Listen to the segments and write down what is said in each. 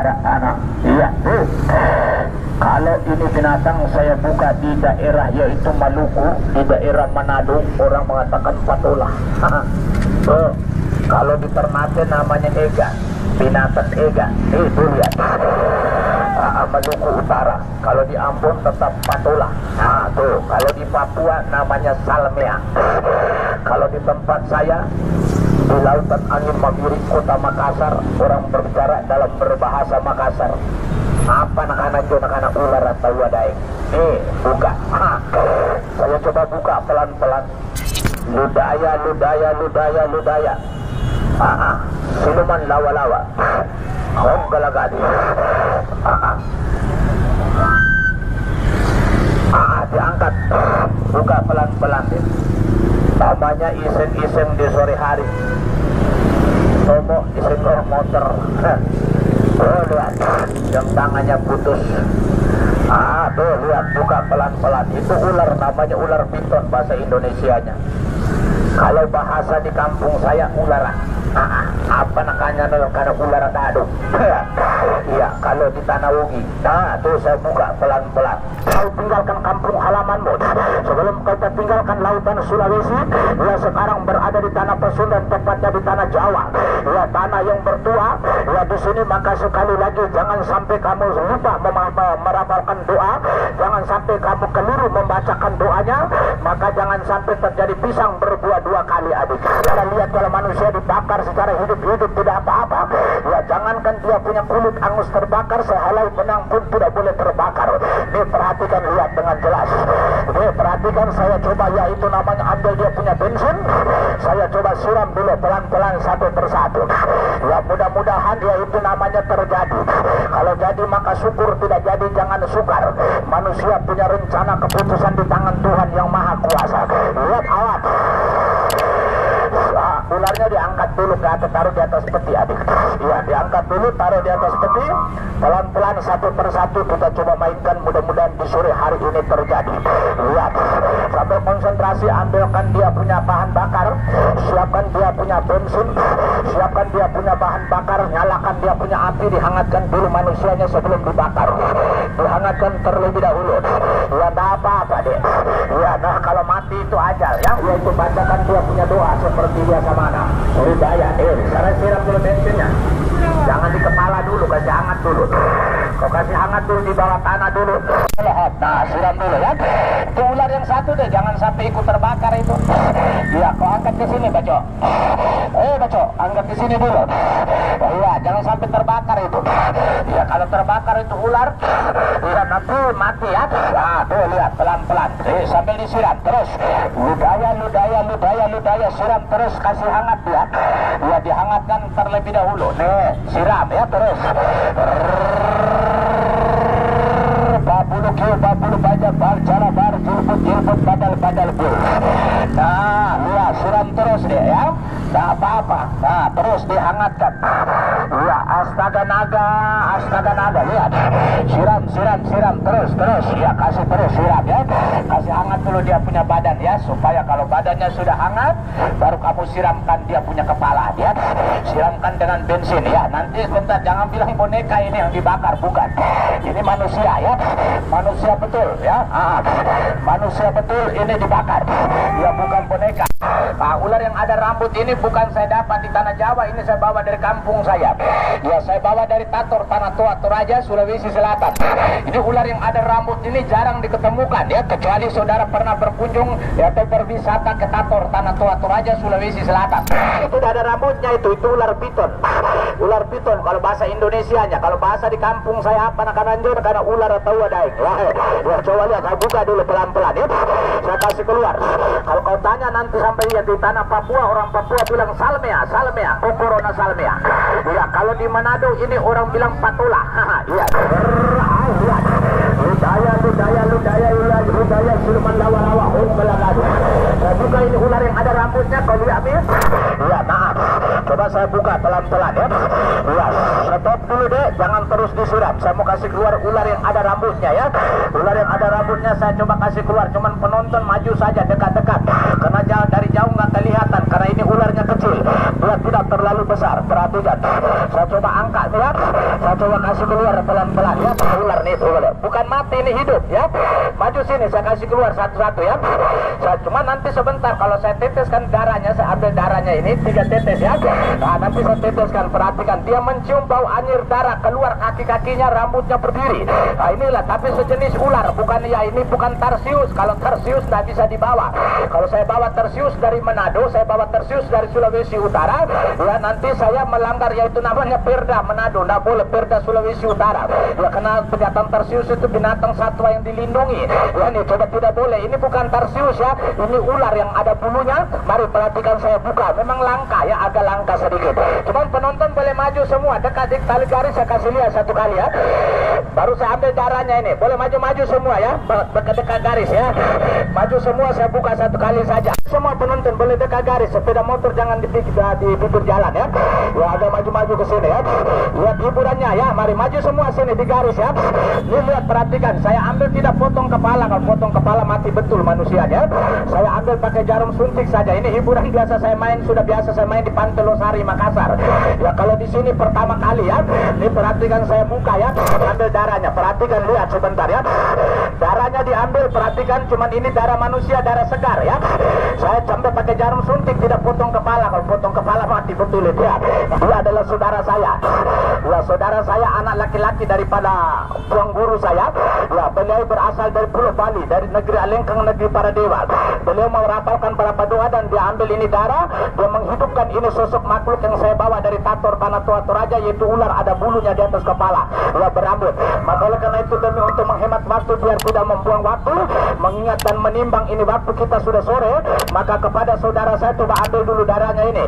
anak. Iya, kalau ini binatang saya buka di daerah yaitu Maluku, di daerah Manado, orang mengatakan patola. Tuh, kalau di Ternate namanya ega, binatang ega. Itu lihat. Maluku Utara. Kalau di Ambon tetap patola. Nah, tuh, kalau di Papua namanya salmea. Kalau di tempat saya di lautan angin Mamiri, kota Makassar, orang berbicara dalam berbahasa Makassar. Apa anak-anak itu, anak-anak ular atau wadaing? Buka. Saya coba buka pelan-pelan. Ludaya, ludaya, ludaya, ludaya. Siluman lawa-lawa. Hong galagadi. Diangkat. Buka pelan-pelan. Namanya iseng-iseng di sore hari. Tomo iseng motor. Oh, lihat, jam tangannya putus. Tuh lihat, buka pelan-pelan. Itu ular, namanya ular piton bahasa Indonesianya. Kalau bahasa di kampung saya ulara. Apa nakanya karena ulara dadu. Iya, kalau di Tanah Ugi. Nah, tuh saya buka pelan-pelan. Kau tinggalkan kampung halamanmu sebelum kau tinggalkan lautan Sulawesi. Ya, sekarang berada di tanah Pasundan, tepatnya di tanah Jawa. Ya, tanah yang bertua. Ya, di sini maka sekali lagi jangan sampai kamu lupa merapalkan doa. Jangan sampai kamu keliru membacakan doanya. Maka jangan sampai terjadi pisang berbuah dua kali, adik. Kita lihat kalau manusia dibakar secara hidup-hidup tidak apa-apa. Ya, jangankan dia punya kulit angus terbakar, sehelai benang pun tidak boleh terbakar. Ini perhatikan, lihat dengan jelas. Ini perhatikan, saya coba, yaitu namanya ambil dia punya bensin. Saya coba siram dulu pelan-pelan satu persatu. Ya, mudah-mudahan ya itu namanya terjadi. Kalau jadi maka syukur, tidak jadi jangan sukar. Manusia punya rencana, keputusan di tangan Tuhan yang Maha Kuasa. Lihat, awas. Ularnya diangkat dulu ke atas, taruh di atas peti, adik. Iya, diangkat dulu, taruh di atas peti. Pelan-pelan satu persatu kita coba mainkan, mudah-mudahan di sore hari ini terjadi. Lihat, sambil konsentrasi, ambilkan dia punya bahan bakar, siapkan dia punya bensin, siapkan dia punya bahan bakar, nyalakan dia punya api, dihangatkan dulu manusianya sebelum dibakar. Dihangatkan terlebih dahulu. Ya, tidak apa-apa, dek. Ya, nah kalau mati itu ajal, ya. Yaitu bacakan dia punya doa seperti biasa mana. Budaya, sekarang siram dulu bensinnya. Jangan di kepala dulu, kasih hangat dulu. Kau kasih hangat dulu di bawah tanah dulu. Nah, siram dulu ya. Itu ular yang satu deh, jangan sampai ikut terbakar itu. Iya, kau angkat ke sini, Baco. Baco, angkat ke sini dulu. Iya, jangan sampai terbakar itu. Iya, kalau terbakar itu ular, iya nanti mati ya. Nah, tuh lihat pelan-pelan. Sambil disiram terus. Ludaya, ludaya, ludaya, ludaya, siram terus, kasih hangat dia. Iya, dihangatkan terlebih dahulu. Nih, siram ya terus. Babulu kiu, babulu baja, bar jala, bar jilbut, jilbut, badal, badal bul. Nah, lihat, siram terus deh ya. Tak apa-apa. Nah, terus dihangatkan. Ya, astaga naga, lihat. Siram, siram, siram, terus, terus. Ya, kasih terus, siram ya. Kasih hangat dulu dia punya badan ya, supaya kalau badannya sudah hangat, baru kamu siramkan dia punya kepala ya. Siramkan dengan bensin ya. Nanti bentar, jangan bilang boneka ini yang dibakar, bukan. Ini manusia ya. Manusia betul ya. Manusia betul ini dibakar. Ya, bukan boneka. Nah, ular yang ada rambut ini bukan saya dapat di tanah Jawa, ini saya bawa dari kampung saya. Ya, saya bawa dari Tator, Tanah Tua, Toraja, Sulawesi Selatan. Ini ular yang ada rambut ini jarang diketemukan ya, kecuali saudara pernah berkunjung ya, atau berwisata ke Tator, Tanah Tua, Toraja, Sulawesi Selatan. Itu ada rambutnya itu ular piton. Ular piton kalau bahasa Indonesianya. Kalau bahasa di kampung saya apa anak-anak karena ular atau wadaing. Ya, coba lihat, saya buka dulu pelan-pelan ya. Saya kasih keluar. Kalau kau tanya nanti sampai lihat di tanah Papua, orang Papua bilang salmea, salmea, corona salmea. Ya, kalau di Manado ini orang bilang patola. Iya. Lihat. Ludaya, ludaya, ludaya, ludaya, siluman lawa-lawa, belagadu. Saya buka ini ular yang ada rambutnya, kau lihat ya. Iya, maaf. Coba saya buka pelan-pelan ya. Iya, stop dulu deh, jangan terus disiram. Saya mau kasih keluar ular yang ada rambutnya ya. Ular yang ada rambutnya saya coba kasih keluar, cuman penonton maju saja dekat-dekat. Karena dari jauh nggak kelihatan, karena ini ularnya kecil. Dia tidak terlalu besar. Perhatikan, saya coba angkat ya, saya coba kasih keluar pelan-pelan ya. Ular nih tuh, bukan mati, ini hidup ya. Maju sini, saya kasih keluar satu-satu ya. Saya cuma nanti sebentar kalau saya teteskan darahnya, saya ambil darahnya ini 3 tetes ya. Nah nanti saya teteskan. Perhatikan, dia mencium bau anyir darah keluar kaki-kakinya, rambutnya berdiri. Nah inilah, tapi sejenis ular, bukan ya, ini bukan tarsius. Kalau tarsius tidak bisa dibawa. Kalau saya bawa tarsius dari Manado, saya bawa tarsius dari Sulawesi Utara, ya nanti saya melanggar, yaitu namanya Perda Manado, tidak boleh Perda Sulawesi Utara. Ya karena binatang tarsius itu binatang satwa yang dilindungi. Ya ini coba tidak boleh. Ini bukan tarsius ya, ini ular yang ada bulunya. Mari perhatikan, saya buka. Memang langka ya, agak langka sedikit. Cuman penonton boleh maju semua, dekat di tali garis saya kasih lihat satu kali ya. Baru saya ambil darahnya ini. Boleh maju-maju semua ya, dekat garis ya. Maju semua, saya buka satu kali saja. Semua penonton boleh dekat garis. Sepeda motor jangan di pinggir jalan ya. Ya agak maju-maju ke sini ya. Lihat hiburannya ya. Mari maju semua sini di garis ya. Ini lihat, perhatikan. Saya ambil tidak potong kepala. Kalau potong kepala mati betul manusianya. Saya ambil pakai jarum suntik saja. Ini hiburan biasa saya main, sudah biasa saya main di Pantai Losari Makassar. Ya kalau di sini pertama kali ya. Ini perhatikan, saya buka ya. Ambil darahnya. Perhatikan, lihat sebentar ya. Darahnya diambil, perhatikan, cuman ini darah manusia, darah segar ya. Saya sampai pakai jarum suntik, tidak potong kepala. Kalau potong kepala mati betul itu ya. Dia adalah saudara saya. Ya saudara saya, anak laki-laki daripada tuan guru saya. Ya beliau berasal dari Pulau Bali, dari negeri Alengkang, negeri para dewa. Beliau merapalkan beberapa doa dan dia ambil ini darah. Dia menghidupkan ini sosok makhluk yang saya bawa dari Tator Tanah Tua Toraja, yaitu ular ada bulunya di atas kepala. Ya berambut. Maka oleh karena itu, demi untuk menghemat waktu biar tidak membuang waktu, mengingat dan menimbang ini waktu kita sudah sore, maka kepada saudara saya coba ambil dulu darahnya ini.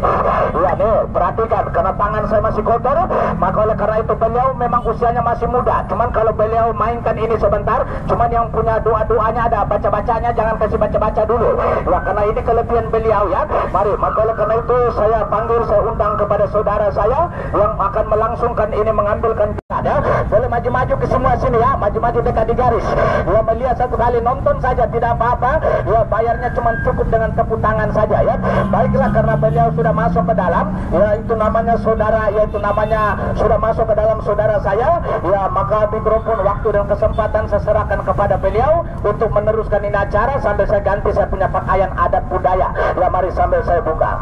Ya nih, perhatikan, karena tangan saya masih kotor, maka oleh karena itu beliau memang usianya masih muda. Cuman kalau beliau mainkan ini sebentar, cuman yang punya doa-doanya ada, baca-bacanya jangan kasih baca-baca dulu. Ya karena ini kelebihan beliau ya. Mari, maka oleh karena itu saya panggil, saya undang kepada saudara saya yang akan melangsungkan ini, mengambilkan ada. Boleh maju-maju ke semua sini ya, maju-maju dekat di garis. Ya melihat satu kali, nonton saja tidak apa-apa. Ya bayarnya cuma cukup dengan tepuk tangan saja ya. Baiklah, karena beliau sudah masuk ke dalam, ya itu namanya saudara, yaitu namanya sudah masuk ke dalam saudara saya. Ya maka mikrofon, waktu dan kesempatan saya serahkan kepada beliau untuk meneruskan ini acara sambil saya ganti saya punya pakaian adat budaya. Ya mari sambil saya buka.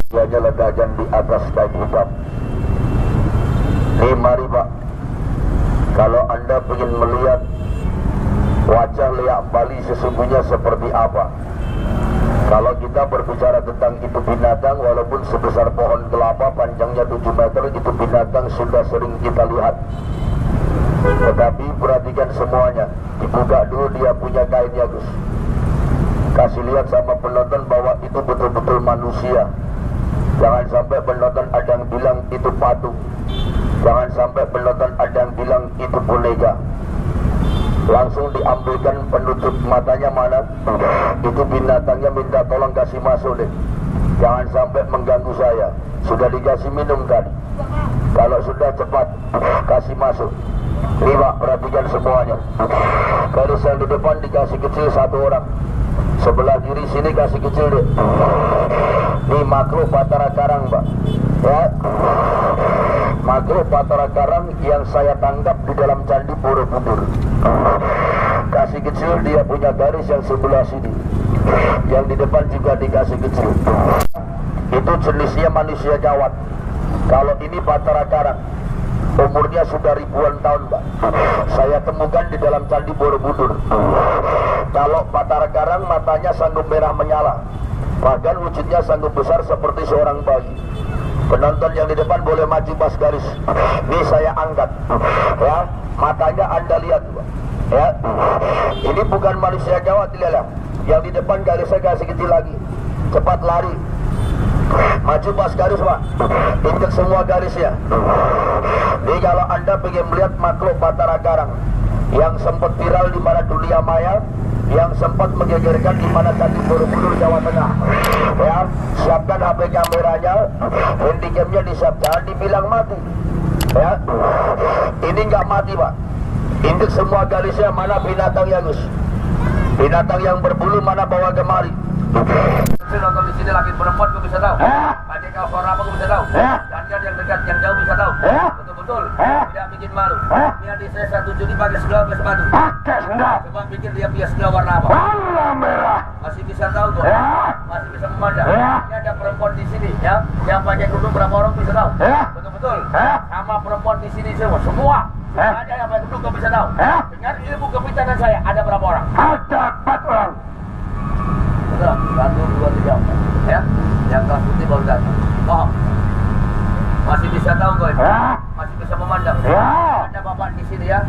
Wajah legajan di atas kain hitam. Mari Pak, kalau Anda ingin melihat wajah leak Bali sesungguhnya seperti apa. Kalau kita berbicara tentang itu binatang, walaupun sebesar pohon kelapa panjangnya 7 meter, itu binatang sudah sering kita lihat. Tetapi perhatikan semuanya, dibuka dulu dia punya kainnya Gus. Kasih lihat sama penonton bahwa itu betul-betul manusia. Jangan sampai penonton ada yang bilang itu patung. Jangan sampai penonton ada yang bilang itu boneka. Langsung diambilkan penutup matanya mana. Itu binatangnya minta tolong kasih masuk deh. Jangan sampai mengganggu saya. Sudah dikasih minum tadi. Kalau sudah cepat kasih masuk. Ini Pak, perhatikan semuanya. Garis yang di depan dikasih kecil 1 orang. Sebelah kiri sini kasih kecil deh. Ini makhluk Batara Karang Pak. Ya, makhluk Batara Karang yang saya tangkap di dalam Candi Borobudur. Kasih kecil, dia punya garis yang sebelah sini. Yang di depan juga dikasih kecil. Itu jenisnya manusia jawat. Kalau ini Batara Karang, umurnya sudah ribuan tahun Pak. Saya temukan di dalam Candi Borobudur. Kalau Batara Karang matanya sanggup merah menyala, bahkan wujudnya sanggup besar seperti seorang bayi. Penonton yang di depan boleh maju pas garis. Ini saya angkat ya, matanya Anda lihat Pak. Ya, ini bukan manusia Jawa, tidak. Yang di depan garis saya kasih kecil lagi. Cepat lari, maju pas garis Pak. Injek semua garisnya. Jadi kalau Anda ingin melihat makhluk Batara Karang yang sempat viral di mana dunia maya, yang sempat menggegerkan di mana Candi Borobudur Jawa Tengah, ya siapkan HP kameranya, handycamnya disiapkan, jangan dibilang mati. Ya, ini nggak mati Pak. Injek semua garisnya, mana binatang ya Gus. Binatang yang berbulu mana bawa kemari. Saya nonton di sini laki perempuan gue bisa tahu. Pakai kaos warna apa gue bisa tahu. Dandan yang dekat, yang jauh bisa tahu. Betul-betul. Tidak bikin malu. Dia di saya 1 Juni pakai sendal ke sepatu. Pakai sendal. Coba pikir dia punya sendal warna apa? Warna merah. Masih bisa tahu kok. Masih bisa memandang. Ini ada perempuan di sini ya, yang pakai kerudung berapa orang bisa tahu. Betul-betul. Sama perempuan di sini semua. Ada yang pakai kerudung bisa tahu. Dengar ilmu kepitanan saya, ada berapa orang? Ada 4 orang. Betul. 1, 2, 3. Ya, yang kelas putih baru datang. Paham? Masih bisa tahu kok. Masih bisa memandang. Ada bapak di sini ya,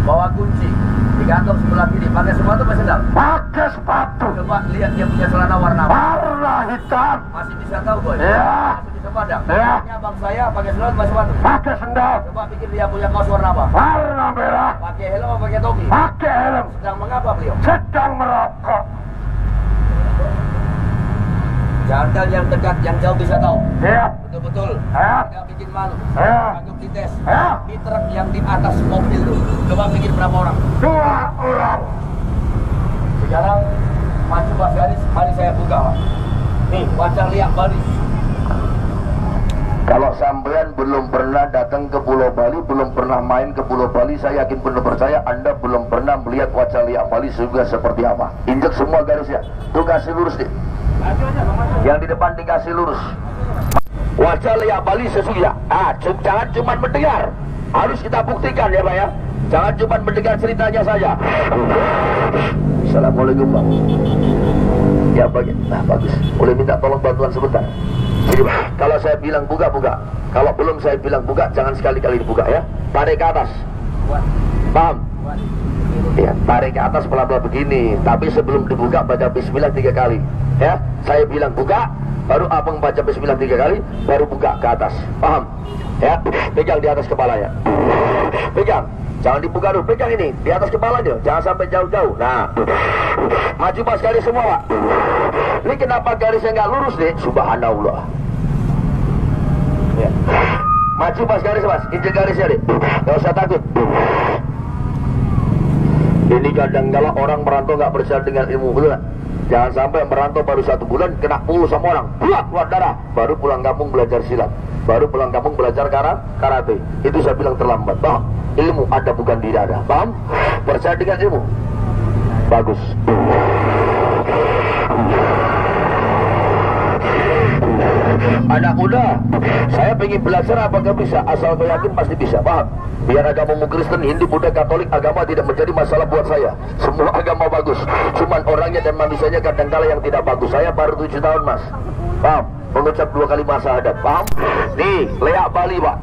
bawa kunci di kantong sebelah kiri. Pakai sepatu apa sendal? Pakai sepatu. Coba lihat dia punya celana warna apa? Warna hitam. Masih bisa tahu kok. Masih bisa pandang. Ini abang saya pakai sendal apa sepatu? Pakai sendal. Coba pikir dia punya kaos warna apa? Warna merah. Pakai helm apa pakai topi? Pakai helm. Sedang mengapa beliau? Sedang merokok. Jangan yang dekat, yang jauh bisa tahu. Betul-betul. Tidak bikin malu. Anggap dites. Di truk yang di atas mobil itu, coba pikir berapa orang? 2 orang. Sekarang maju Mas Garis, mari saya buka Pak. Nih, wajah liak Bali. Kalau sampean belum pernah datang ke Pulau Bali, belum pernah main ke Pulau Bali, saya yakin penuh percaya Anda belum pernah melihat wajah liak Bali juga seperti apa. Injek semua garisnya. Tuh kasih lurus deh. Yang di depan dikasih lurus. Wajah liak Bali sesungguhnya. Jangan cuma mendengar, harus kita buktikan ya Pak ya. Jangan cuma mendengar ceritanya saja. Assalamualaikum Bang. Ya bagus. Boleh minta tolong bantuan sebentar. Jadi kalau saya bilang buka. Kalau belum saya bilang buka, jangan sekali-kali dibuka ya. Tarik ke atas. Paham? Ya, tarik ke atas pelan-pelan begini. Tapi sebelum dibuka baca bismillah 3 kali. Ya, saya bilang buka, baru abang baca bismillah 3 kali, baru buka ke atas. Paham? Ya, pegang di atas kepalanya. Pegang. Jangan dibuka dulu, pegang ini di atas kepalanya, jangan sampai jauh-jauh. Nah, maju pas garis semua Pak. Ini kenapa garisnya nggak lurus nih? Subhanallah. Ya. Maju pas garis Mas, injek garisnya deh. Gak usah takut. Ini kadang-kala orang merantau nggak percaya dengan ilmu, betul gak? Jangan sampai merantau baru 1 bulan kena puluh sama orang, keluar darah, baru pulang kampung belajar silat, baru pulang kampung belajar karate. Itu saya bilang terlambat. Paham? Ilmu ada bukan tidak ada. Paham? Percaya dengan ilmu. Bagus. Anak muda, saya pengen belajar apakah bisa? Asal kau yakin pasti bisa. Paham? Biar agamamu Kristen, Hindu, Buddha, Katolik, agama tidak menjadi masalah buat saya. Semua agama bagus. Cuman orangnya dan manusianya kadang-kala yang tidak bagus. Saya baru 7 tahun Mas. Paham? Mengucap 2 kali syahadat. Paham? Nih, leak Bali Pak.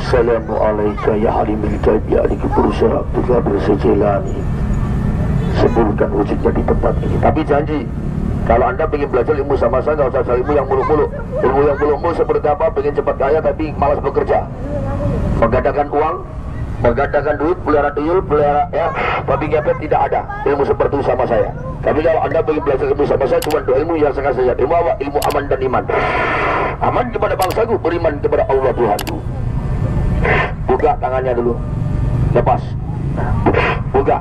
Assalamualaikum ya halimil gaib ya adik berusaha juga bersejelani. Sebutkan wujudnya di tempat ini. Tapi janji, kalau Anda ingin belajar ilmu sama saya, nggak usah cari ilmu yang muluk-muluk. Ilmu yang muluk-muluk seperti apa? Pengen cepat kaya tapi malas bekerja, menggandakan uang, menggandakan duit, pelihara tuyul, pelihara ya, babi ngepet, tidak ada ilmu seperti itu sama saya. Tapi kalau Anda ingin belajar ilmu sama saya, cuma 2 ilmu yang saya kasih. Ilmu apa? Ilmu aman dan iman. Aman kepada bangsaku, beriman kepada Allah Tuhanku. Buka tangannya dulu, lepas, buka.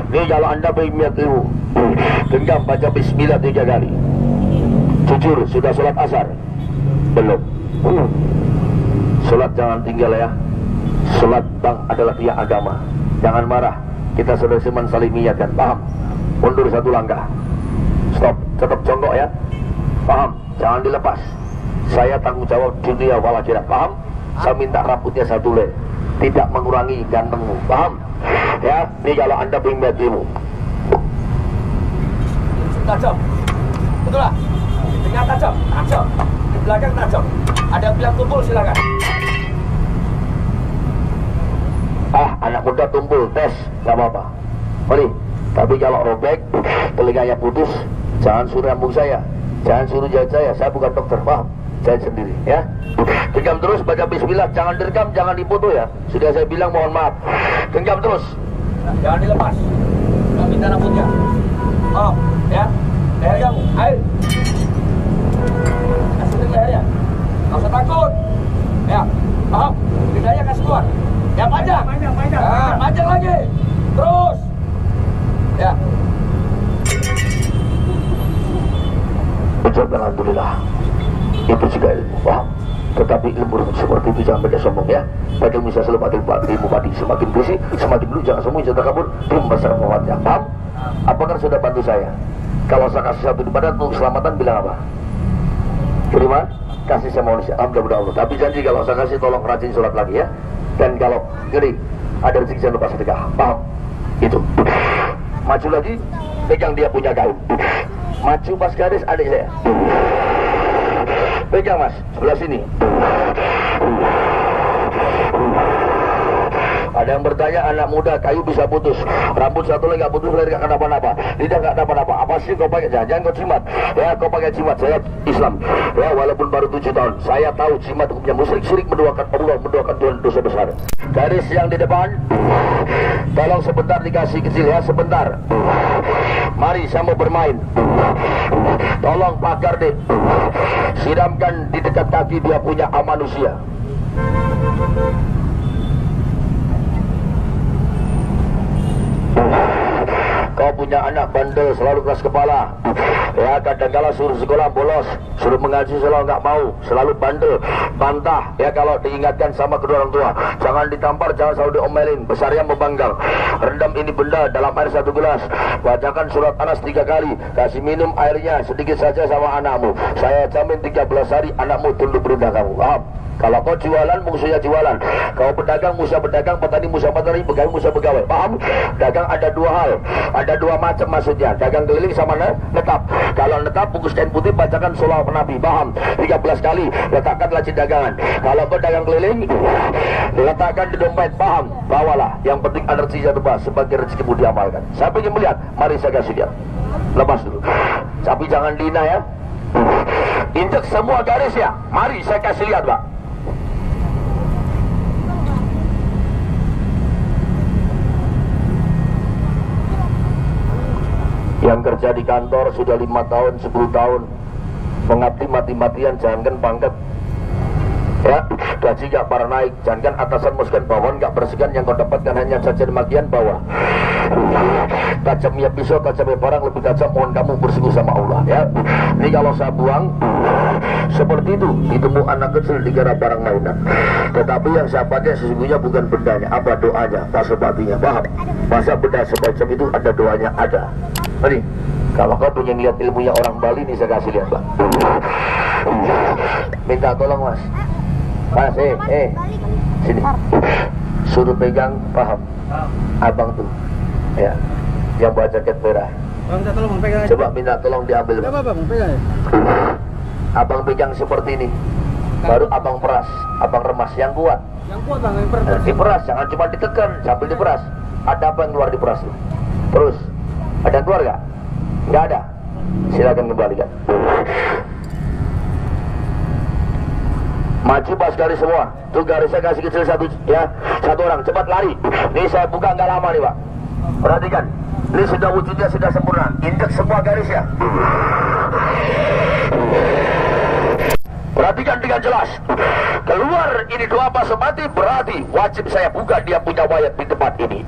Ini kalau Anda ingin lihat ilmu, genggam baca bismillah 3 kali. Jujur, sudah sholat asar? Belum. Sholat jangan tinggal ya. Sholat Bang adalah tiang agama. Jangan marah, kita sudah seman saling mengingatkan. Paham? Mundur 1 langkah. Stop, tetap jongkok ya. Paham? Jangan dilepas. Saya tanggung jawab dunia wal akhirat. Paham? Saya minta rambutnya 1 helai, tidak mengurangi gantengmu. Paham? Ya, ini kalau Anda ingin lihat ilmu. Tajam, betul lah. Dengan tajam, di belakang tajam. Ada bilang tumpul silakan. Anak muda tumpul, tes, nggak apa-apa. Boleh. Tapi kalau robek, telinganya putus, jangan suruh nyambung saya, jangan suruh jahit saya bukan dokter, paham? Saya sendiri, ya. Genggam terus, baca bismillah, jangan direkam, jangan dipoto ya. Sudah saya bilang mohon maaf. Genggam terus. Jangan dilepas. Nggak minta rambutnya. Oh, ya. Leher kamu, air. Kasih ke lehernya. Nggak usah takut. Ya, paham? Lidahnya kasih keluar. Ya, panjang. Panjang lagi. Terus. Ya. Ucap alhamdulillah. Itu juga ilmu, paham? Tetapi ilmu seperti itu jangan beda sombong ya. Padahal bisa selalu ilmu padi. Semakin bersih, semakin dulu jangan sombong, jangan takabur. Tim besar muatnya, paham? Apakah sudah bantu saya? Kalau saya kasih satu di badan untuk keselamatan bilang apa? Terima kasih sama manusia. Alhamdulillah. Tapi janji kalau saya kasih tolong rajin sholat lagi ya. Dan kalau ngeri ada rezeki jangan lupa sedekah. Paham? Itu. Maju lagi, pegang dia punya gaun. Maju pas garis adik saya. Pegang mas, sebelah sini. Ada yang bertanya, anak muda kayu bisa putus, rambut satu lagi nggak putus, lagi nggak kenapa-napa, lidah nggak kenapa-napa. Apa sih kau pakai? Jangan kau cimat. Ya kau pakai cimat. Saya Islam. Ya walaupun baru 7 tahun, saya tahu cimat hukumnya musyrik, syirik, menduakan Allah, menduakan Tuhan, dosa besar. Garis yang di depan, tolong sebentar dikasih kecil ya, sebentar. Mari saya mau bermain. Tolong Pak Garde, siramkan di dekat kaki dia punya amanusia. Kau punya anak bandel selalu keras kepala. Ya kadang-kala suruh sekolah bolos, suruh mengaji selalu nggak mau, selalu bandel, bantah. Ya kalau diingatkan sama kedua orang tua, jangan ditampar, jangan selalu diomelin, besarnya membanggang. Rendam ini benda dalam air 1 gelas, bacakan surat Anas 3 kali, kasih minum airnya sedikit saja sama anakmu. Saya jamin 13 hari anakmu tunduk perintah kamu. Paham? Kalau kau jualan, musuhnya jualan. Kau pedagang, musuh pedagang. Petani, musuh petani. Pegawai, musuh pegawai. Paham? Dagang ada 2 hal. Ada 2 macam maksudnya. Dagang keliling sama netap. Kalau netap, bungkus kain putih, bacakan sholawat Nabi. Paham? 13 kali. Letakkan laci dagangan. Kalau kau dagang keliling, letakkan di dompet. Paham? Bawalah. Yang penting ada rezeki tebas. Sebagai rezekimu diamalkan. Saya ingin melihat. Mari saya kasih dia. Lepas dulu. Tapi jangan dina ya. Injek semua garis ya. Mari saya kasih lihat, Pak. Yang kerja di kantor sudah 5 tahun, 10 tahun, mengabdi mati-matian, jangankan pangkat ya, gaji gak pernah naik, jangankan atasan masukan bawahan gak bersihkan, yang kau dapatkan hanya cacian makian bawah. Tajamnya pisau, tajamnya barang lebih tajam, mohon kamu bersungguh sama Allah ya. Ini kalau saya buang seperti itu, ditemu anak kecil dikira barang mainan. Tetapi yang saya pakai sesungguhnya bukan bendanya, apa doanya, pasopatinya. Paham? Masa benda semacam itu ada doanya, ada. Ini kalau kau pengen lihat ilmunya orang Bali nih saya kasih lihat, Pak. Minta tolong mas. Mas, sini. Suruh pegang, paham? Abang tuh, ya, yang bawa jaket merah. Minta tolong pegang. Coba minta tolong diambil. Apa bang, pegang. Abang pegang seperti ini. Baru abang peras, abang remas yang kuat. Yang kuat bang, yang peras. Diperas, jangan cuma ditekan, sambil diperas. Ada apa yang keluar diperas tuh? Terus, ada yang keluar gak? Nggak ada. Silakan kembalikan. Maju pas garis semua. Tuh garisnya kasih kecil satu ya, 1 orang. Cepat lari. Ini saya buka nggak lama nih Pak. Perhatikan. Ini sudah wujudnya sudah sempurna. Injek semua garisnya. Perhatikan dengan jelas. Keluar ini 2 pasopati, berarti wajib saya buka dia punya wayat di tempat ini.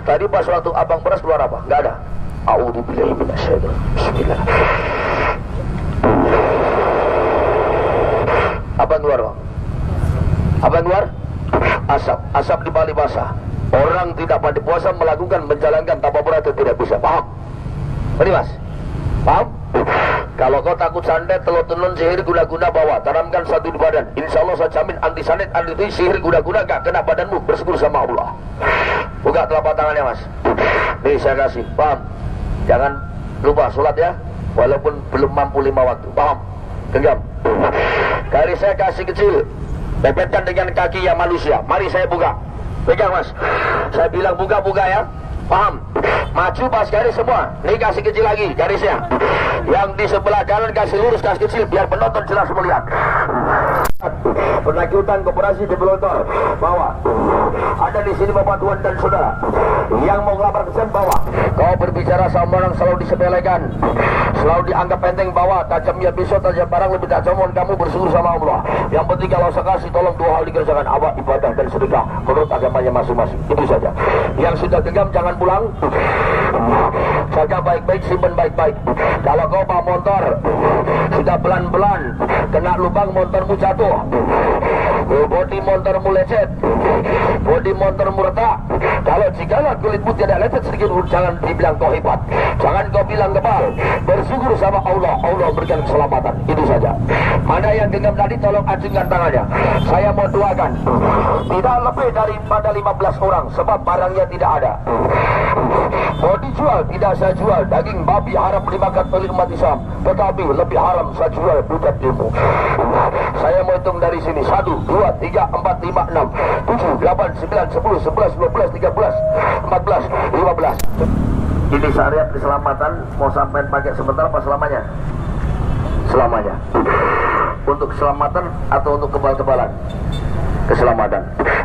Tadi pas waktu abang beras keluar apa? Nggak ada. A'udzubillahi minasyaitonir rajim. Bismillah. Apa yang keluar, Bang? Apa yang keluar? Asap. Asap di balik basah. Orang tidak pandai puasa melakukan, menjalankan tanpa berat tidak bisa. Paham? Ini mas? Paham? Kalau kau takut santet, telur tenun, sihir, guna-guna bawa. Tanamkan 1 di badan. Insya Allah saya jamin anti santet, anti sihir, guna-guna gak kena badanmu. Bersyukur sama Allah. Buka telapak tangannya mas. Nih saya kasih. Paham? Jangan lupa sholat ya. Walaupun belum mampu 5 waktu. Paham? Genggam. Garis saya kasih kecil. Pepetkan dengan kaki yang manusia. Mari saya buka. Pegang mas. Saya bilang buka-buka ya. Paham? Maju pas garis semua. Ini kasih kecil lagi garisnya. Yang di sebelah kanan kasih lurus, kasih kecil biar penonton jelas melihat. Pendaki hutan koperasi di Belontor bawah. Ada di sini bapak tuan dan saudara yang mau ngelapar kesan bawah. Kau berbicara sama orang selalu disepelekan, selalu dianggap enteng bawah. Tajamnya pisau, tajam barang lebih tajam. Kamu bersyukur sama Allah. Yang penting kalau saya kasih tolong 2 hal dikerjakan, awak ibadah dan sedekah menurut agamanya masing-masing. Itu saja. Yang sudah genggam jangan pulang. jaga baik-baik, simpen baik-baik. Kalau kau bawa motor sudah pelan-pelan kena lubang, motormu jatuh, bodi motormu lecet, bodi motormu retak. Kalau jikalau kulitmu tidak lecet sedikit, jangan dibilang kau hebat, jangan kau bilang kebal, bersyukur sama Allah, Allah berikan keselamatan. Itu saja. Mana yang genggam tadi tolong acungkan tangannya. Saya mau doakan tidak lebih daripada 15 orang, sebab barangnya tidak ada. Mau dijual tidak saya jual. Daging babi haram dimakan oleh umat Islam, tetapi lebih haram saya jual budak ilmu. Saya mau hitung dari sini. 1, 2, 3, 4, 5, 6, 7, 8, 9, 10, 11, 12, 13, 14, 15. Ini syariat keselamatan. Mau sampai pakai sebentar apa selamanya? Selamanya. Untuk keselamatan atau untuk kebal-kebalan? Keselamatan.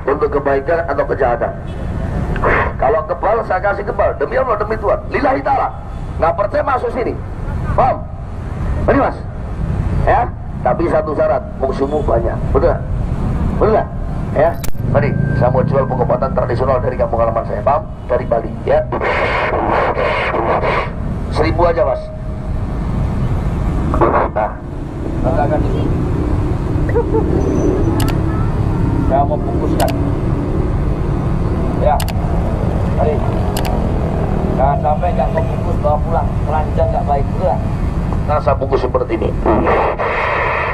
Untuk kebaikan atau kejahatan? Kalau kebal saya kasih kebal, demi Allah, demi Tuhan, lillahi ta'ala. Nggak percaya masuk sini, paham? Ini mas, ya. Tapi satu syarat, musuhmu banyak, betul gak? Betul gak? Ya, mari saya mau jual pengobatan tradisional dari kampung halaman saya, paham? Dari Bali, ya. 1000 aja mas. Nah, letakkan di sini. Saya mau bungkuskan. Ya, mari. Jangan sampai nggak kau bungkus bawa pulang, telanjang nggak baik juga. Nah, saya bungkus seperti ini.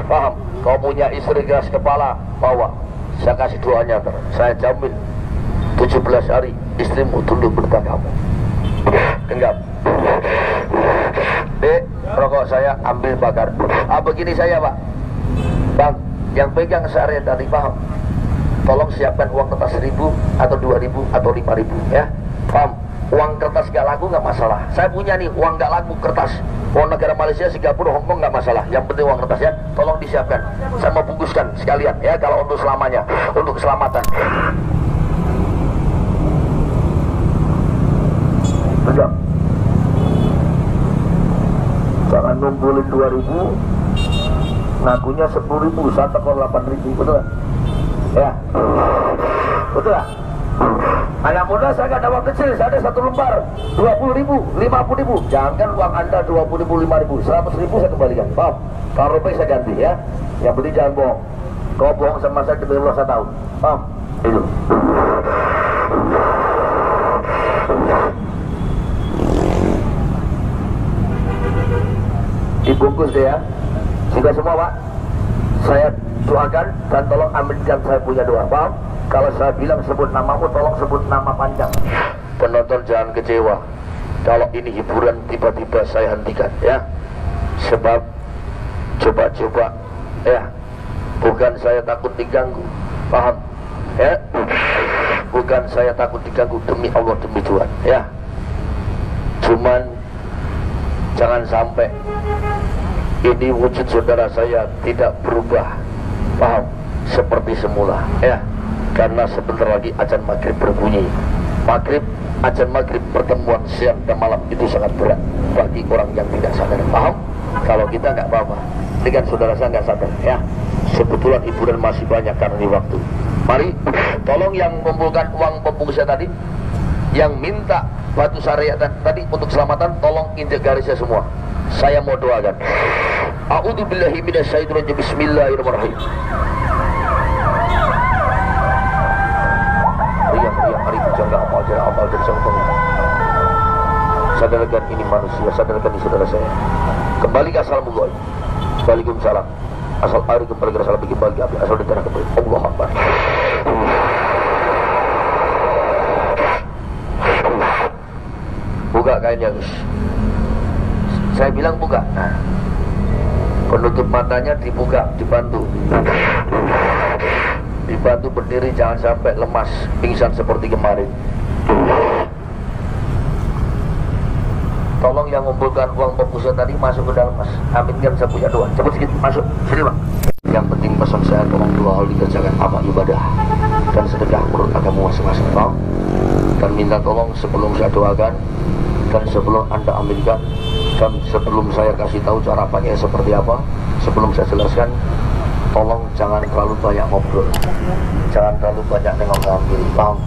Paham? Kau punya istri keras kepala, bawa. Saya kasih doanya, saya jamin 17 hari istrimu tunduk bertanya kamu. Genggam. Rokok saya ambil bakar. Begini saya pak, bang, yang pegang syariat tadi, paham? Tolong siapkan uang kertas 1000 atau 2000 atau 5000, ya, paham? Uang kertas gak laku gak masalah. Saya punya nih uang gak laku kertas. Uang negara Malaysia, Singapura, Hongkong gak masalah. Yang penting uang kertas, ya. Tolong disiapkan. Saya mau bungkuskan sekalian, ya, kalau untuk selamanya, untuk keselamatan. Betul. Jangan ngumpulin 2000, ngakunya 10.000, saya tekor 8.000, betul gak? Ya, betul gak? Anak muda saya gak ada uang kecil, saya ada 1 lembar 20.000, 50.000. Jangan uang anda 20.000, 5.000, 100.000 saya kembalikan, paham? Kalau rupiah saya ganti, ya. Yang penting jangan bohong. Kau bohong sama saya, kita Allah 1 tahun, paham? Itu. Dibungkus deh, ya. Sudah semua pak, saya doakan dan tolong ambilkan saya punya doa, paham? Kalau saya bilang sebut namamu, tolong sebut nama panjang. Penonton jangan kecewa kalau ini hiburan tiba-tiba saya hentikan, ya. Sebab coba-coba, ya, bukan saya takut diganggu, paham? Ya, bukan saya takut diganggu, demi Allah, demi Tuhan, ya. Cuman jangan sampai ini wujud saudara saya tidak berubah, paham? Seperti semula, ya. Karena sebentar lagi azan maghrib berbunyi. Maghrib, azan maghrib, pertemuan siang dan malam itu sangat berat bagi orang yang tidak sadar, paham? Kalau kita nggak apa-apa, dengan saudara saya nggak sadar, ya. Sebetulnya hiburan masih banyak karena ini waktu. Mari, tolong yang mengumpulkan uang pembungkusnya tadi, yang minta batu syariat tadi untuk keselamatan, tolong injek garisnya semua. Saya mau doakan. A'udzubillahi minasyaitonirrajim. Bismillahirrahmanirrahim. Mari jaga amal dari sang penghuni. Sadarkan ini manusia, sadarkan ini saudara saya. Kembali ke assalamualaikum. Waalaikumsalam. Asal air kembali ke asal bikin bagi api, asal di tanah kembali. Allah Akbar. Buka kainnya, Gus. Saya bilang buka. Nah, penutup matanya dibuka, dibantu. Dibantu berdiri, jangan sampai lemas, pingsan seperti kemarin. Tolong yang mengumpulkan uang pembungkusan tadi masuk ke dalam, mas. Aminkan saya punya doa. Cepat sedikit masuk, sini pak. Yang penting pesan saya, tolong dua hal dikerjakan, amal ibadah dan sedekah menurut agama masing-masing, dan minta tolong sebelum saya doakan dan sebelum anda ambilkan dan sebelum saya kasih tahu cara pakai seperti apa, sebelum saya jelaskan, tolong jangan terlalu banyak ngobrol, jangan terlalu banyak nengok ngambil, paham?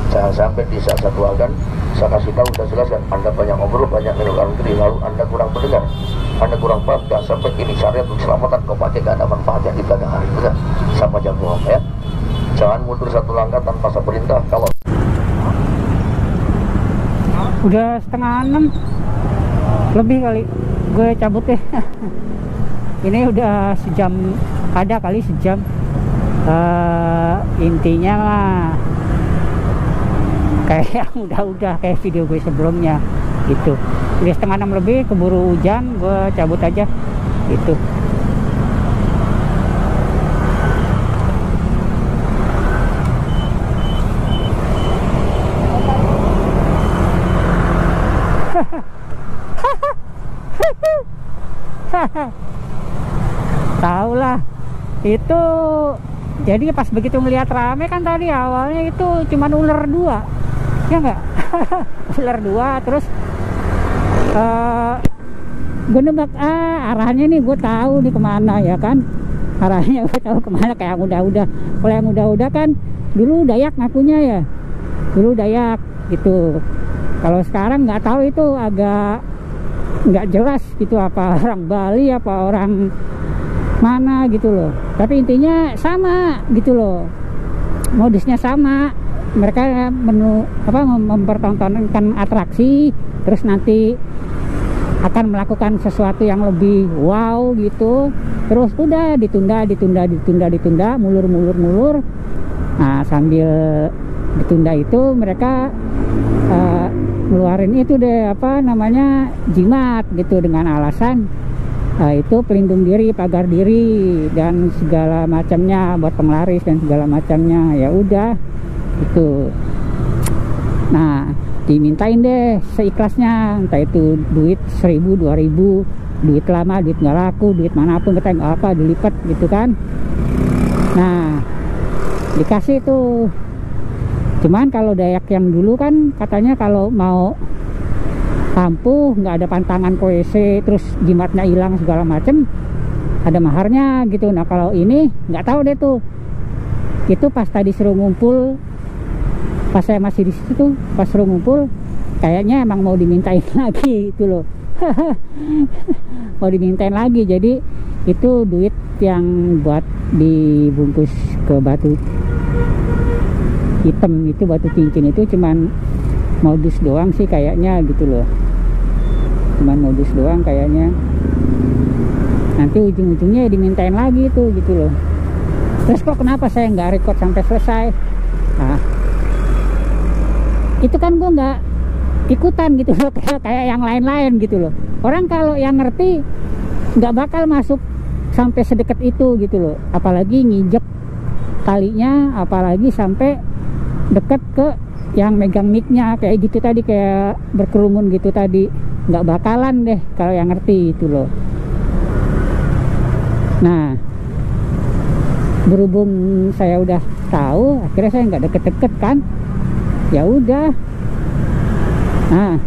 Jangan sampai di saat saya doakan Saya kasih tahu, saya jelaskan, Anda banyak ngobrol, banyak mengeluarkan diri, lalu Anda kurang mendengar, Anda kurang paham, gak sampai ini syariat untuk keselamatan kau pakai gak ada manfaatnya di belakang hari, benar? Sama aja bohong ya. Jangan mundur satu langkah tanpa saya perintah. Kalau udah 5:30 lebih kali gue cabut deh. Ini udah sejam, ada kali sejam. Intinya mah kayak udah kayak video gue sebelumnya gitu. Udah 5:30 lebih, keburu hujan, gue cabut aja gitu. Tahu lah itu. Jadi pas begitu melihat rame kan, tadi awalnya itu cuman ular 2 ya enggak. Ular 2 terus gue nebak arahnya nih, gue tahu nih kemana ya kan, arahnya gue tahu kemana. Kayak yang udah kalau yang udah kan dulu Dayak ngakunya ya, dulu Dayak gitu. Kalau sekarang nggak tahu, itu agak nggak jelas gitu, apa orang Bali apa orang mana gitu loh. Tapi intinya sama gitu loh, modusnya sama. Mereka mempertontonkan atraksi, terus nanti akan melakukan sesuatu yang lebih wow gitu, terus udah ditunda, mulur. Nah sambil ditunda itu mereka ngeluarin itu deh, apa namanya, jimat gitu, dengan alasan itu pelindung diri, pagar diri dan segala macamnya, buat penglaris dan segala macamnya. Ya udah itu. Nah dimintain deh seikhlasnya, entah itu duit 1.000, 2.000, duit lama, duit nggak laku, duit manapun kita nggak apa, dilipat gitu kan. Nah dikasih tuh. Cuman kalau Dayak yang dulu kan katanya kalau mau ampuh, nggak ada pantangan ke WC, terus jimatnya hilang segala macem, ada maharnya gitu. Nah kalau ini nggak tahu deh tuh. Itu pas tadi suruh ngumpul, pas saya masih di situ, pas suruh ngumpul, kayaknya emang mau dimintain lagi itu loh. Mau dimintain lagi. Jadi itu duit yang buat dibungkus ke batu hitam itu, batu cincin itu cuman modus doang sih kayaknya gitu loh. Cuman modus doang kayaknya. Nanti ujung-ujungnya dimintain lagi itu gitu loh. Terus kok kenapa saya nggak record sampai selesai? Nah, itu kan gue nggak ikutan gitu loh, kayak yang lain-lain gitu loh. Orang kalau yang ngerti nggak bakal masuk sampai sedekat itu gitu loh. Apalagi nginjek talinya, apalagi sampai deket ke yang megang mic-nya kayak gitu tadi, kayak berkerumun gitu tadi. Nggak bakalan deh kalau yang ngerti itu loh. Nah berhubung saya udah tahu, akhirnya saya nggak deket-deket kan, ya udah. Nah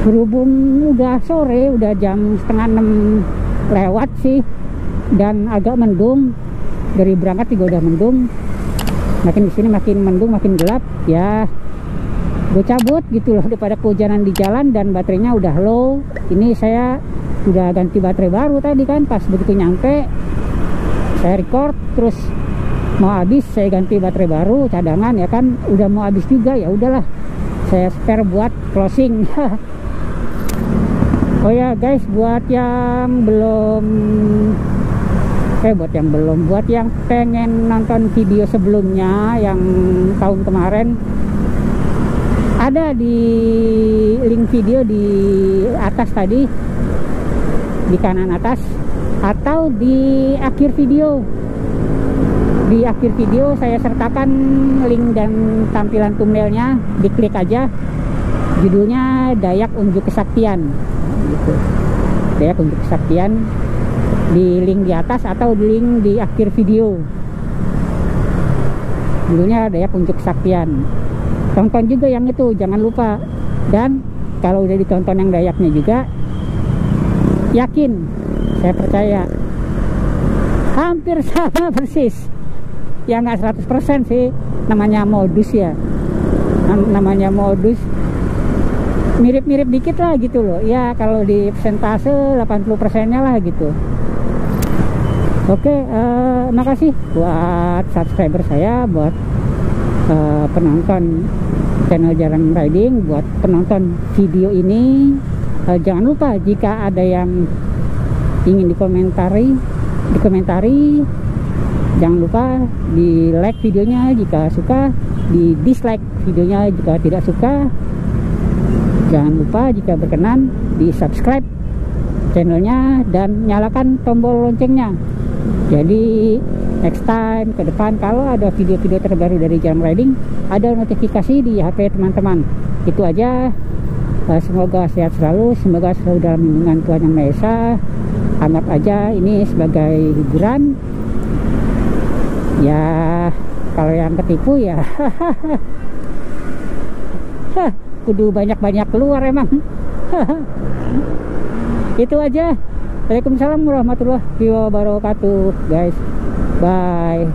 berhubung udah sore, udah jam 5:30 lewat sih, dan agak mendung. Dari berangkat juga udah mendung, makin di sini makin mendung, makin gelap. Ya gue cabut gitu loh, daripada kehujanan di jalan dan baterainya udah low. Ini saya udah ganti baterai baru tadi kan, pas begitu nyampe saya record, terus mau habis saya ganti baterai baru cadangan ya kan, udah mau habis juga. Ya udahlah, saya spare buat closing. Oh ya guys, buat yang belum buat yang pengen nonton video sebelumnya yang tahun kemarin, ada di link video di atas tadi, di kanan atas, atau di akhir video. Di akhir video saya sertakan link dan tampilan thumbnailnya, diklik aja, judulnya Dayak Unjuk Kesaktian gitu. Dayak Unjuk Kesaktian, di link di atas atau di link di akhir video, judulnya Dayak Unjuk Kesaktian. Tonton juga yang itu, jangan lupa. Dan kalau udah ditonton yang Dayaknya juga, yakin, saya percaya hampir sama persis Ya nggak 100% sih, namanya modus ya, namanya modus, mirip-mirip dikit lah gitu loh ya, kalau di persentase 80%-nya lah gitu. Oke, makasih buat subscriber saya, buat penonton channel Jarang Riding, buat penonton video ini. Jangan lupa jika ada yang ingin dikomentari, jangan lupa di like videonya jika suka, di dislike videonya jika tidak suka. Jangan lupa jika berkenan di subscribe channelnya dan nyalakan tombol loncengnya. Jadi next time ke depan kalau ada video-video terbaru dari Jarang Riding, ada notifikasi di HP teman-teman. Itu aja. Semoga sehat selalu, semoga selalu dalam lindungan Tuhan Yang Maha Esa. Anggap aja ini sebagai hiburan. Ya kalau yang ketipu ya kudu banyak-banyak keluar emang. Itu aja. Waalaikumsalam warahmatullahi wabarakatuh guys. Bye.